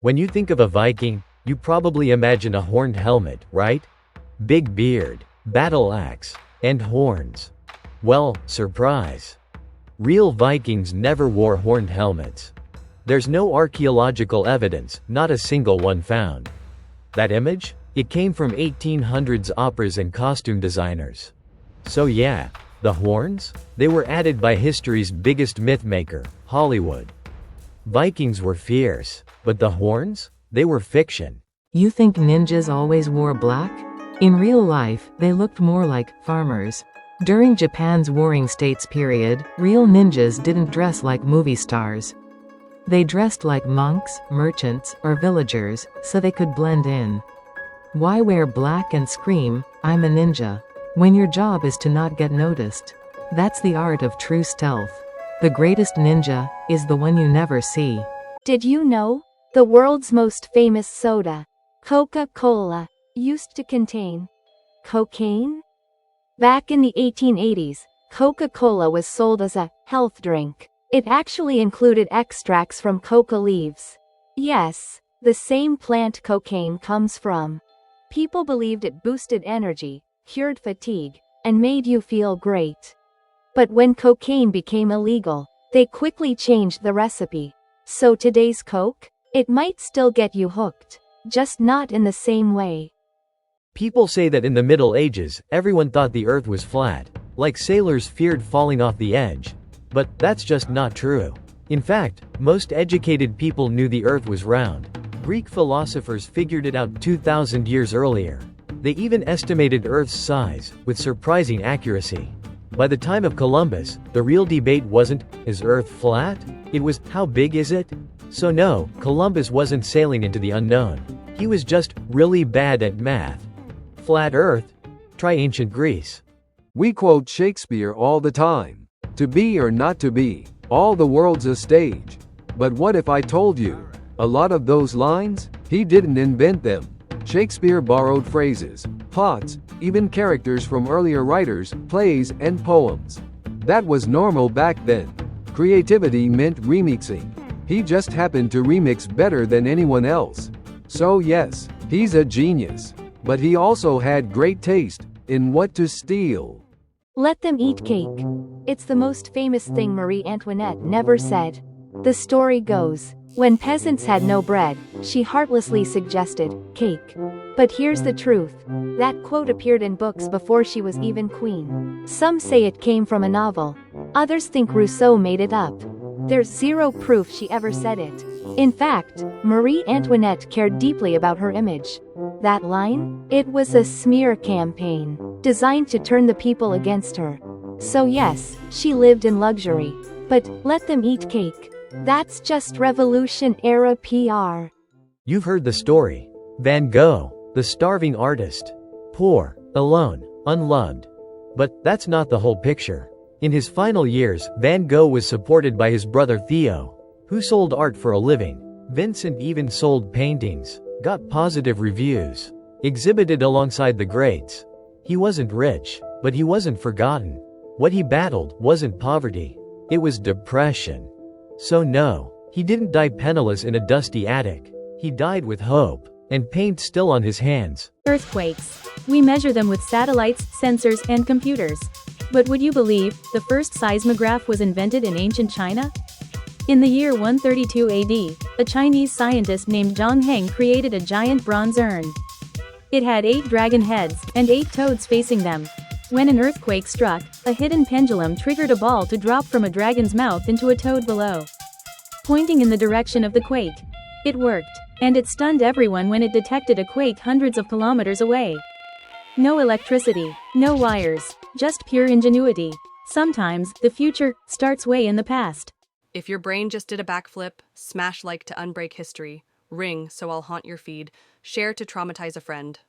When you think of a Viking, you probably imagine a horned helmet, right? Big beard, battle axe, and horns. Well, surprise. Real Vikings never wore horned helmets. There's no archaeological evidence, not a single one found. That image? It came from 1800s operas and costume designers. So yeah, the horns? They were added by history's biggest mythmaker, Hollywood. Vikings were fierce, but the horns? They were fiction. You think ninjas always wore black? In real life, they looked more like farmers. During Japan's Warring States period, real ninjas didn't dress like movie stars. They dressed like monks, merchants, or villagers, so they could blend in. Why wear black and scream, "I'm a ninja," when your job is to not get noticed? That's the art of true stealth. The greatest ninja is the one you never see. Did you know? The world's most famous soda, Coca-Cola, used to contain cocaine? Back in the 1880s, Coca-Cola was sold as a health drink. It actually included extracts from coca leaves. Yes, the same plant cocaine comes from. People believed it boosted energy, cured fatigue, and made you feel great. But when cocaine became illegal, they quickly changed the recipe. So today's Coke? It might still get you hooked, just not in the same way. People say that in the Middle Ages, everyone thought the earth was flat, like sailors feared falling off the edge. But that's just not true. In fact, most educated people knew the earth was round. Greek philosophers figured it out 2,000 years earlier. They even estimated Earth's size, with surprising accuracy. By the time of Columbus, the real debate wasn't, is Earth flat? It was, how big is it? So no, Columbus wasn't sailing into the unknown. He was just really bad at math. Flat Earth? Try ancient Greece. We quote Shakespeare all the time. To be or not to be, all the world's a stage. But what if I told you? A lot of those lines, he didn't invent them. Shakespeare borrowed phrases, plots, even characters from earlier writers, plays, and poems. That was normal back then. Creativity meant remixing. He just happened to remix better than anyone else. So yes, he's a genius. But he also had great taste in what to steal. Let them eat cake. It's the most famous thing Marie Antoinette never said. The story goes, when peasants had no bread, she heartlessly suggested cake. But here's the truth. That quote appeared in books before she was even queen. Some say it came from a novel. Others think Rousseau made it up. There's zero proof she ever said it. In fact, Marie Antoinette cared deeply about her image. That line? It was a smear campaign, designed to turn the people against her. So yes, she lived in luxury. But, let them eat cake. That's just Revolution-era PR. You've heard the story. Van Gogh, the starving artist. Poor, alone, unloved. But that's not the whole picture. In his final years, Van Gogh was supported by his brother Theo, who sold art for a living. Vincent even sold paintings, got positive reviews, exhibited alongside the greats. He wasn't rich, but he wasn't forgotten. What he battled wasn't poverty. It was depression. So no, he didn't die penniless in a dusty attic. He died with hope, and paint still on his hands. Earthquakes. We measure them with satellites, sensors, and computers. But would you believe, the first seismograph was invented in ancient China? In the year 132 AD, a Chinese scientist named Zhang Heng created a giant bronze urn. It had 8 dragon heads, and 8 toads facing them. When an earthquake struck, a hidden pendulum triggered a ball to drop from a dragon's mouth into a toad below, pointing in the direction of the quake. It worked, and it stunned everyone when it detected a quake hundreds of kilometers away. No electricity, no wires, just pure ingenuity. Sometimes, the future starts way in the past. If your brain just did a backflip, smash like to unbreak history, ring so I'll haunt your feed, share to traumatize a friend.